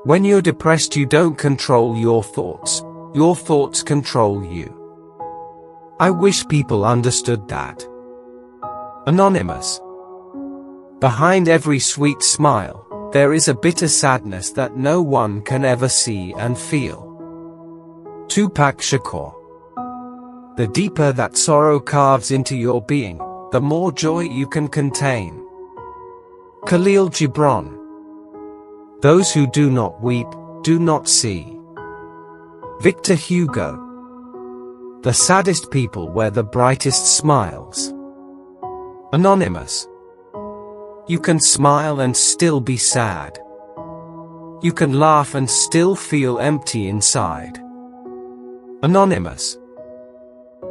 When you're depressed, you don't control your thoughts control you. I wish people understood that. Anonymous. Behind every sweet smile, there is a bitter sadness that no one can ever see and feel. Tupac Shakur. The deeper that sorrow carves into your being, the more joy you can contain. Khalil Gibran. Those who do not weep, do not see. Victor Hugo. The saddest people wear the brightest smiles. Anonymous. You can smile and still be sad. You can laugh and still feel empty inside. Anonymous.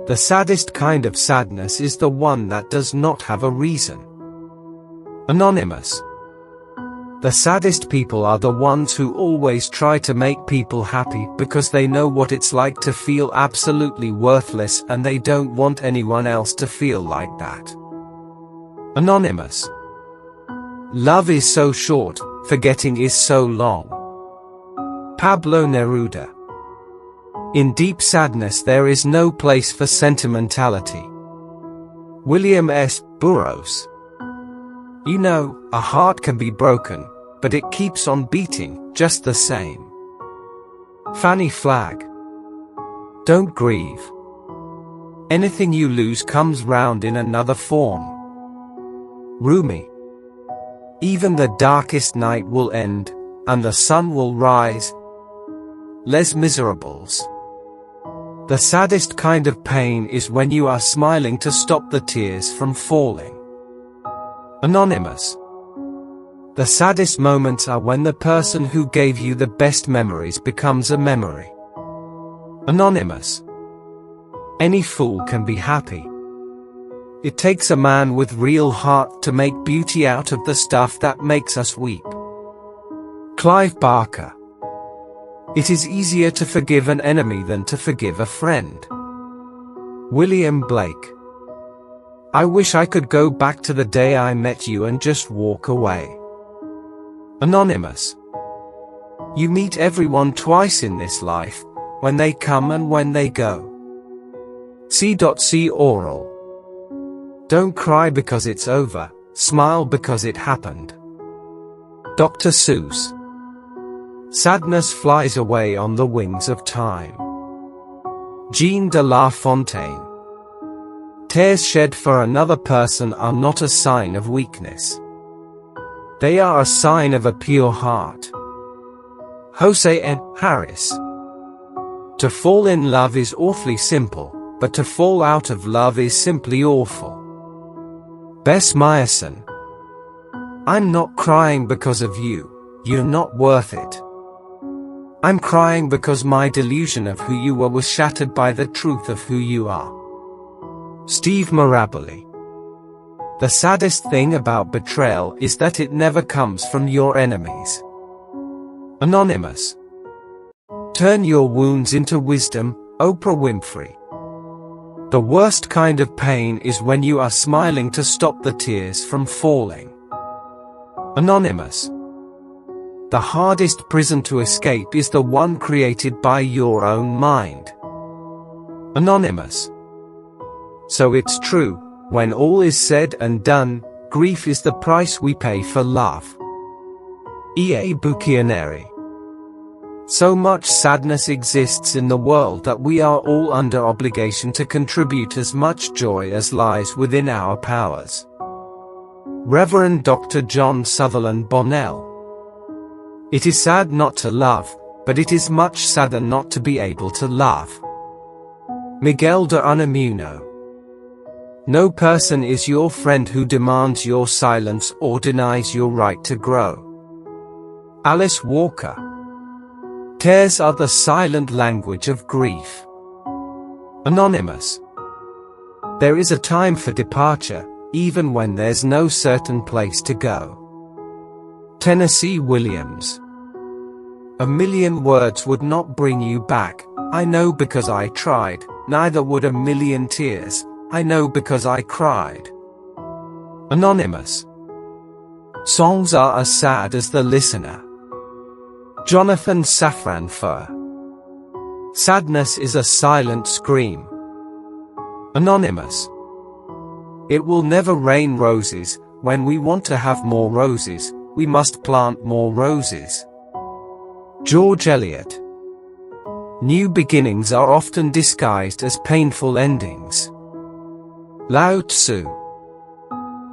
The saddest kind of sadness is the one that does not have a reason. Anonymous. The saddest people are the ones who always try to make people happy because they know what it's like to feel absolutely worthless and they don't want anyone else to feel like that. Anonymous. Love is so short, forgetting is so long. Pablo Neruda. In deep sadness there is no place for sentimentality. William S. Burroughs. You know, a heart can be broken, but it keeps on beating, just the same. Fanny Flagg. Don't grieve. Anything you lose comes round in another form. Rumi. Even the darkest night will end, and the sun will rise. Les Miserables. The saddest kind of pain is when you are smiling to stop the tears from falling. Anonymous. The saddest moments are when the person who gave you the best memories becomes a memory. Anonymous. Any fool can be happy. It takes a man with real heart to make beauty out of the stuff that makes us weep. Clive Barker. It is easier to forgive an enemy than to forgive a friend. William Blake. I wish I could go back to the day I met you and just walk away. Anonymous. You meet everyone twice in this life, when they come and when they go. C. Oral. Don't cry because it's over, smile because it happened. Dr. Seuss. Sadness flies away on the wings of time. Jean de La Fontaine. Tears shed for another person are not a sign of weakness. They are a sign of a pure heart. Jose N. Harris. To fall in love is awfully simple, but to fall out of love is simply awful. Bess Meyerson. I'm not crying because of you, you're not worth it. I'm crying because my delusion of who you were was shattered by the truth of who you are. Steve Maraboli. The saddest thing about betrayal is that it never comes from your enemies. Anonymous. Turn your wounds into wisdom, Oprah Winfrey. The worst kind of pain is when you are smiling to stop the tears from falling. Anonymous. The hardest prison to escape is the one created by your own mind. Anonymous. So it's true, when all is said and done, grief is the price we pay for love. E.A. Buchianeri. So much sadness exists in the world that we are all under obligation to contribute as much joy as lies within our powers. Reverend Dr. John Sutherland Bonnell. It is sad not to love, but it is much sadder not to be able to love. Miguel de Unamuno. No person is your friend who demands your silence or denies your right to grow. Alice Walker. Tears are the silent language of grief. Anonymous. There is a time for departure, even when there's no certain place to go. Tennessee Williams. A million words would not bring you back, I know because I tried, neither would a million tears, I know because I cried. Anonymous. Songs are as sad as the listener. Jonathan Safran Foer. Sadness is a silent scream. Anonymous. It will never rain roses. When we want to have more roses, we must plant more roses. George Eliot. New beginnings are often disguised as painful endings. Lao Tzu.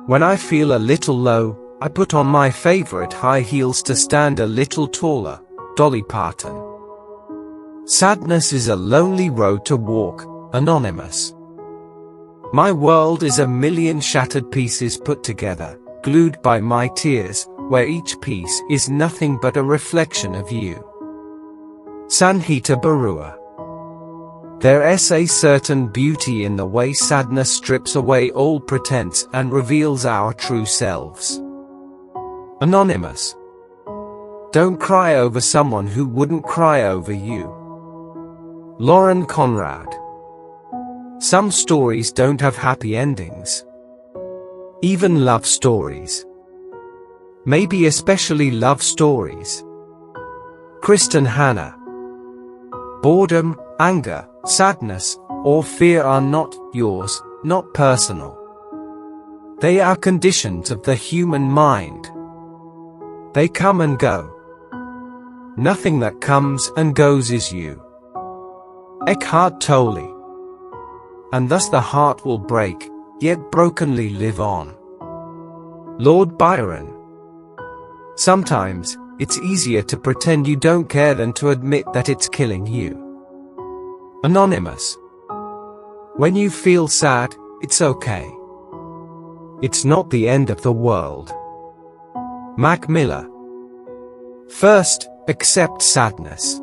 When I feel a little low, I put on my favorite high heels to stand a little taller. Dolly Parton. Sadness is a lonely road to walk. Anonymous. My world is a million shattered pieces put together, glued by my tears, where each piece is nothing but a reflection of you. Sanhita Barua. There's a certain beauty in the way sadness strips away all pretense and reveals our true selves. Anonymous. Don't cry over someone who wouldn't cry over you. Lauren Conrad. Some stories don't have happy endings. Even love stories. Maybe especially love stories. Kristen Hanna. Boredom, anger, sadness, or fear are not yours, not personal. They are conditions of the human mind. They come and go. Nothing that comes and goes is you. Eckhart Tolle. And thus the heart will break, yet brokenly live on. Lord Byron. Sometimes, it's easier to pretend you don't care than to admit that it's killing you. Anonymous. When you feel sad, it's okay. It's not the end of the world. Mac Miller. First, accept sadness.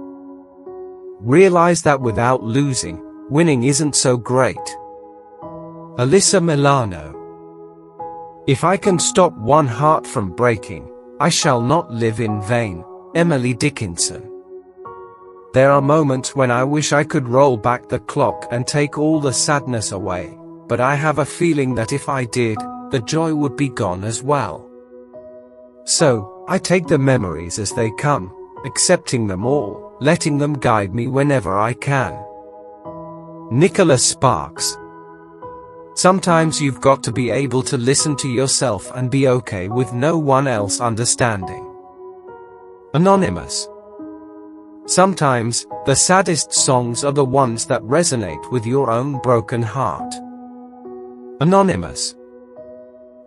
Realize that without losing, winning isn't so great. Alyssa Milano. If I can stop one heart from breaking, I shall not live in vain. Emily Dickinson. There are moments when I wish I could roll back the clock and take all the sadness away, but I have a feeling that if I did, the joy would be gone as well. So, I take the memories as they come, accepting them all, letting them guide me whenever I can. Nicholas Sparks. Sometimes you've got to be able to listen to yourself and be okay with no one else understanding. Anonymous. Sometimes, the saddest songs are the ones that resonate with your own broken heart. Anonymous.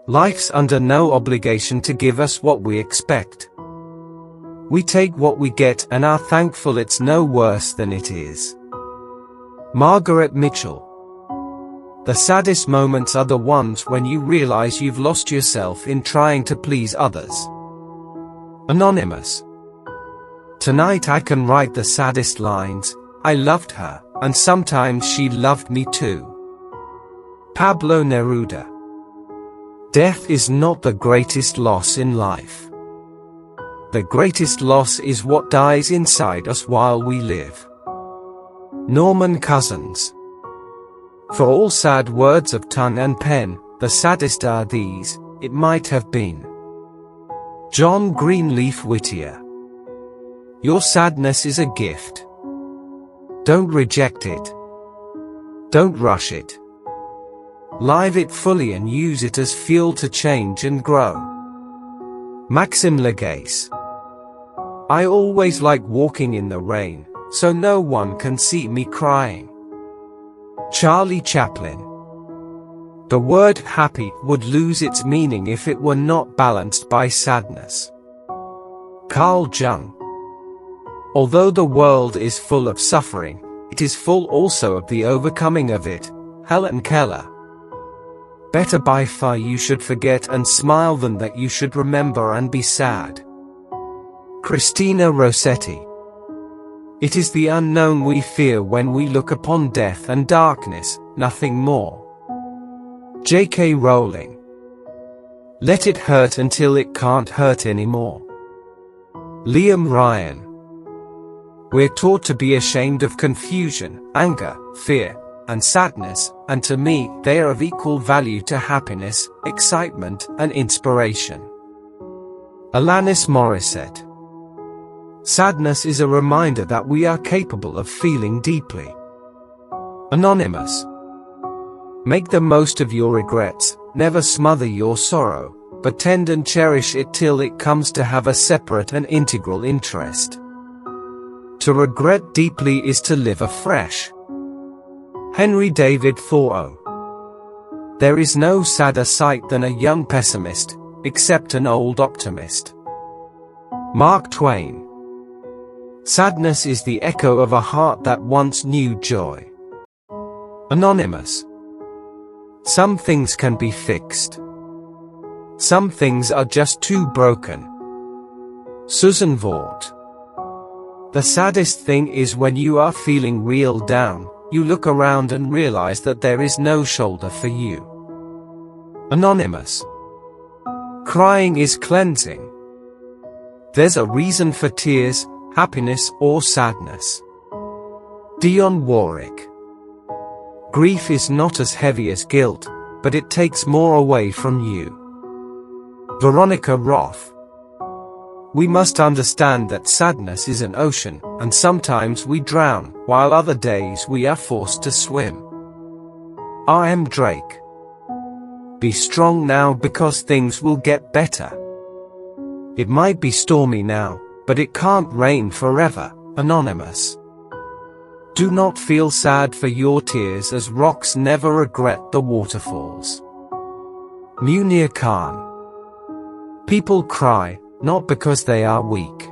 Life's under no obligation to give us what we expect. We take what we get and are thankful it's no worse than it is. Margaret Mitchell. The saddest moments are the ones when you realize you've lost yourself in trying to please others. Anonymous. Tonight I can write the saddest lines. I loved her, and sometimes she loved me too. Pablo Neruda. Death is not the greatest loss in life. The greatest loss is what dies inside us while we live. Norman Cousins. For all sad words of tongue and pen, the saddest are these, it might have been. John Greenleaf Whittier. Your sadness is a gift. Don't reject it. Don't rush it. Live it fully and use it as fuel to change and grow. Maxim Legace. I always like walking in the rain, so no one can see me crying. Charlie Chaplin. The word happy would lose its meaning if it were not balanced by sadness. Carl Jung. Although the world is full of suffering, it is full also of the overcoming of it. Helen Keller. Better by far you should forget and smile than that you should remember and be sad. Christina Rossetti. It is the unknown we fear when we look upon death and darkness, nothing more. J.K. Rowling. Let it hurt until it can't hurt anymore. Liam Ryan. We're taught to be ashamed of confusion, anger, fear, and sadness, and to me, they are of equal value to happiness, excitement, and inspiration. Alanis Morissette. Sadness is a reminder that we are capable of feeling deeply. Anonymous. Make the most of your regrets, never smother your sorrow, but tend and cherish it till it comes to have a separate and integral interest. To regret deeply is to live afresh. Henry David Thoreau. There is no sadder sight than a young pessimist, except an old optimist. Mark Twain. Sadness is the echo of a heart that once knew joy. Anonymous. Some things can be fixed. Some things are just too broken. Susan Vaught. The saddest thing is when you are feeling real down, you look around and realize that there is no shoulder for you. Anonymous. Crying is cleansing. There's a reason for tears, happiness or sadness. Dionne Warwick. Grief is not as heavy as guilt, but it takes more away from you. Veronica Roth. We must understand that sadness is an ocean, and sometimes we drown, while other days we are forced to swim. R.M. Drake. Be strong now because things will get better. It might be stormy now, but it can't rain forever. Anonymous. Do not feel sad for your tears, as rocks never regret the waterfalls. Munir Khan. People cry, not because they are weak.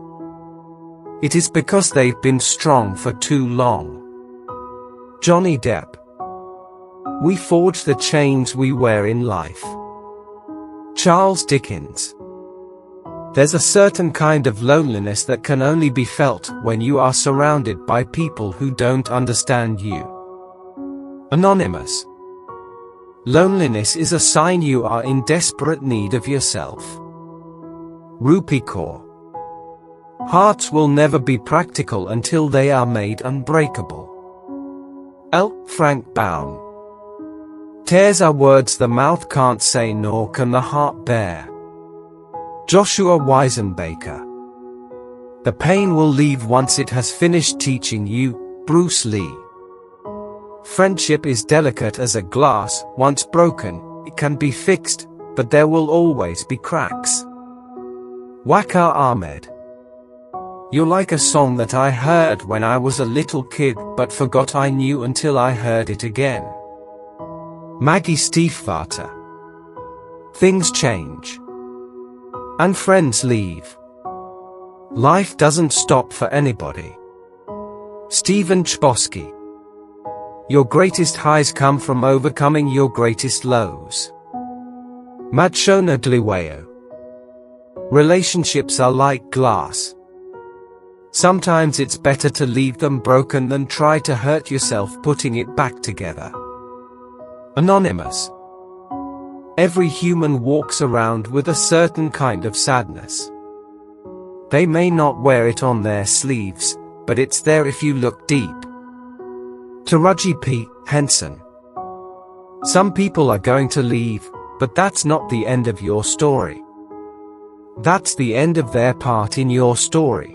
It is because they've been strong for too long. Johnny Depp. We forge the chains we wear in life. Charles Dickens. There's a certain kind of loneliness that can only be felt when you are surrounded by people who don't understand you. Anonymous. Loneliness is a sign you are in desperate need of yourself. Rupi Kaur. Hearts will never be practical until they are made unbreakable. L. Frank Baum. Tears are words the mouth can't say nor can the heart bear. Joshua Weisenbaker. The pain will leave once it has finished teaching you. Bruce Lee. Friendship is delicate as a glass, once broken, it can be fixed, but there will always be cracks. Waqar Ahmed. You're like a song that I heard when I was a little kid, but forgot I knew until I heard it again. Maggie Stiefvater. Things change. And friends leave. Life doesn't stop for anybody. Stephen Chbosky. Your greatest highs come from overcoming your greatest lows. Matshona Gliwayo. Relationships are like glass. Sometimes it's better to leave them broken than try to hurt yourself putting it back together. Anonymous. Every human walks around with a certain kind of sadness. They may not wear it on their sleeves, but it's there if you look deep. Taraji P. Henson. Some people are going to leave, but that's not the end of your story. That's the end of their part in your story.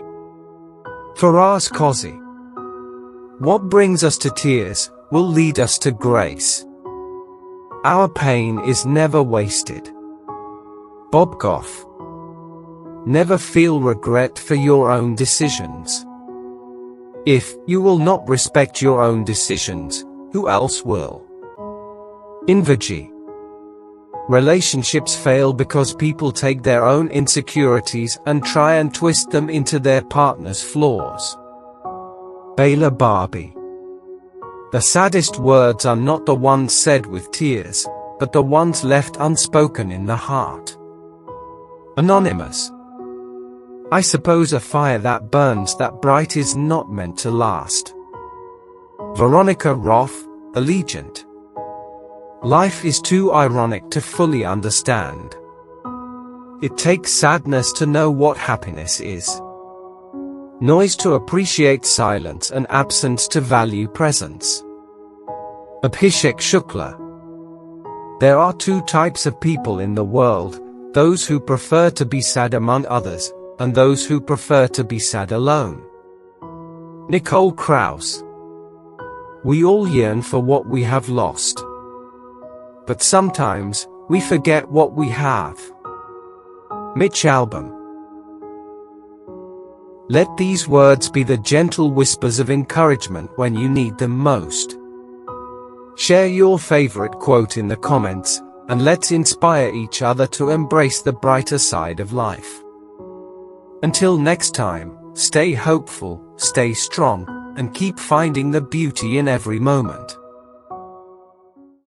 Faraz Qazi. What brings us to tears will lead us to grace. Our pain is never wasted. Bob Goff. Never feel regret for your own decisions. If you will not respect your own decisions, who else will? Inverji. Relationships fail because people take their own insecurities and try and twist them into their partner's flaws. Bela Barbie. The saddest words are not the ones said with tears, but the ones left unspoken in the heart. Anonymous. I suppose a fire that burns that bright is not meant to last. Veronica Roth, Allegiant. Life is too ironic to fully understand. It takes sadness to know what happiness is. Noise to appreciate silence and absence to value presence. Abhishek Shukla. There are two types of people in the world, those who prefer to be sad among others, and those who prefer to be sad alone. Nicole Krauss. We all yearn for what we have lost. But sometimes, we forget what we have. Mitch Albom. Let these words be the gentle whispers of encouragement when you need them most. Share your favorite quote in the comments, and let's inspire each other to embrace the brighter side of life. Until next time, stay hopeful, stay strong, and keep finding the beauty in every moment.